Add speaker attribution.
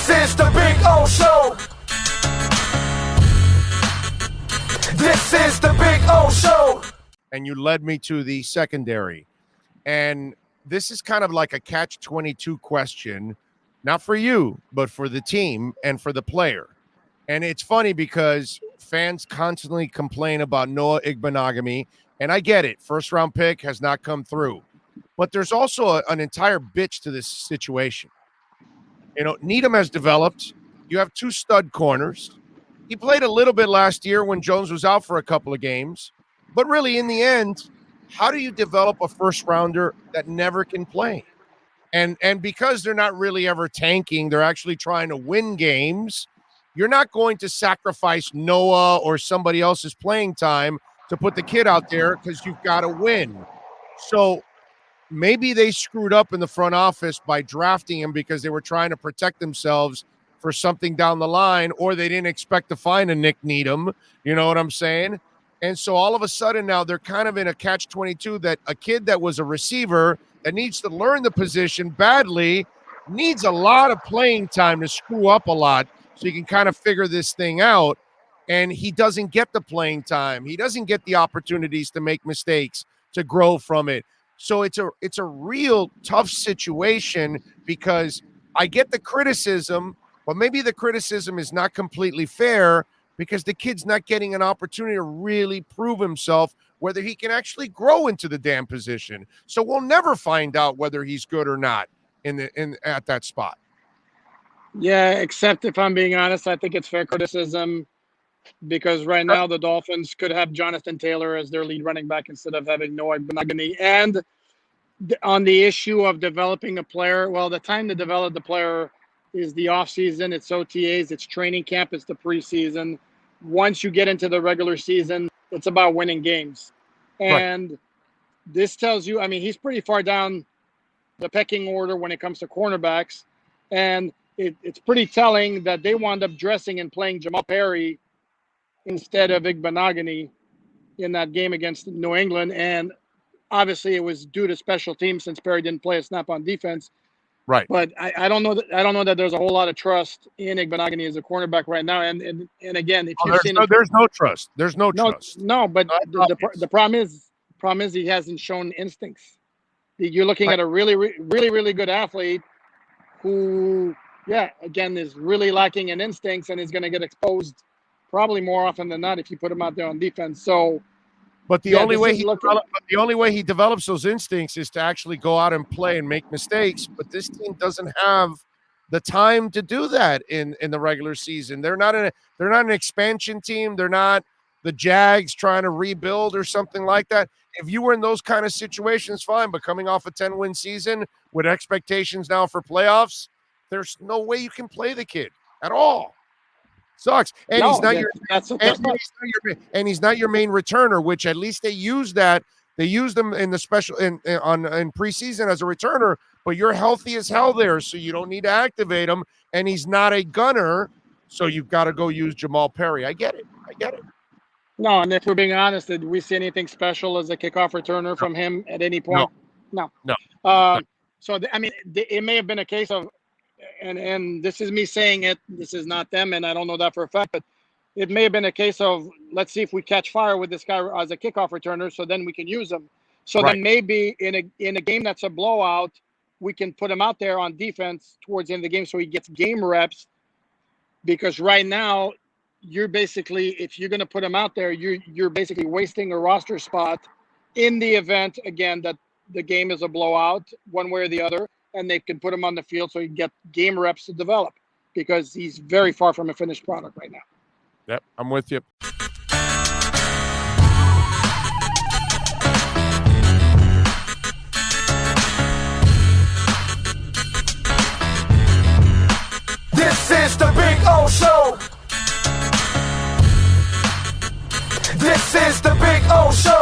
Speaker 1: This is the Big O Show. This is the Big O Show.
Speaker 2: And you led me to the secondary. And this is kind of like a catch-22 question, not for you, but for the team and for the player. And it's funny because fans constantly complain about Noah Igbinoghene, and I get it. First-round pick has not come through. But there's also an entire bitch to this situation. You know, Needham has developed. You have two stud corners. He played a little bit last year when Jones was out for a couple of games. But really, in the end, how do you develop a first-rounder that never can play? And because they're not really ever tanking, they're actually trying to win games, you're not going to sacrifice Noah or somebody else's playing time to put the kid out there because you've got to win. So maybe they screwed up in the front office by drafting him because they were trying to protect themselves for something down the line, or they didn't expect to find a Nick Needham. You know what I'm saying? And so all of a sudden now they're kind of in a catch-22 that a kid that was a receiver that needs to learn the position badly needs a lot of playing time to screw up a lot so you can kind of figure this thing out. And he doesn't get the playing time. He doesn't get the opportunities to make mistakes, to grow from it. So it's a real tough situation because I get the criticism, but maybe the criticism is not completely fair because the kid's not getting an opportunity to really prove himself, whether he can actually grow into the damn position. So we'll never find out whether he's good or not at that spot.
Speaker 3: Yeah, except if I'm being honest, I think it's fair criticism because right now the Dolphins could have Jonathan Taylor as their lead running back instead of having Noah Igbinoghene. And on the issue of developing a player, well, the time to develop the player is the offseason, it's OTAs, it's training camp, it's the preseason. Once you get into the regular season, it's about winning games. And this tells you, I mean, he's pretty far down the pecking order when it comes to cornerbacks. And it's pretty telling that they wound up dressing and playing Jamal Perry instead of Igbinoghene in that game against New England. And obviously it was due to special teams since Perry didn't play a snap on defense.
Speaker 2: Right.
Speaker 3: But I don't know that there's a whole lot of trust in Igbinoghene as a cornerback right now. And again, if you've seen
Speaker 2: there's no trust. There's no trust.
Speaker 3: No, but the problem is he hasn't shown instincts. You're looking at a really, really, really good athlete who, again, is really lacking in instincts and is going to get exposed probably more often than not if you put him out there on defense. So,
Speaker 2: but the only way he develops those instincts is to actually go out and play and make mistakes. But this team doesn't have the time to do that in the regular season. They're not an expansion team. They're not the Jags trying to rebuild or something like that. If you were in those kind of situations, fine. But coming off a 10-win season with expectations now for playoffs, there's no way you can play the kid at all. Sucks. And he's not he's not your main returner, which at least they used that. They used him in the special in preseason as a returner, but you're healthy as hell there, so you don't need to activate him. And he's not a gunner, so you've got to go use Jamal Perry. I get it.
Speaker 3: No, and if we're being honest, did we see anything special as a kickoff returner from him at any point? No. So I mean, it may have been a case of, and this is me saying it, this is not them, and I don't know that for a fact, but it may have been a case of, let's see if we catch fire with this guy as a kickoff returner, so then we can use him. So then maybe in a game that's a blowout, we can put him out there on defense towards the end of the game so he gets game reps. Because right now, you're basically, if you're going to put him out there, you're basically wasting a roster spot in the event, again, that the game is a blowout one way or the other, and they can put him on the field so he can get game reps to develop because he's very far from a finished product right now.
Speaker 2: Yep, I'm with you.
Speaker 1: This is the Big O Show. This is the Big O Show.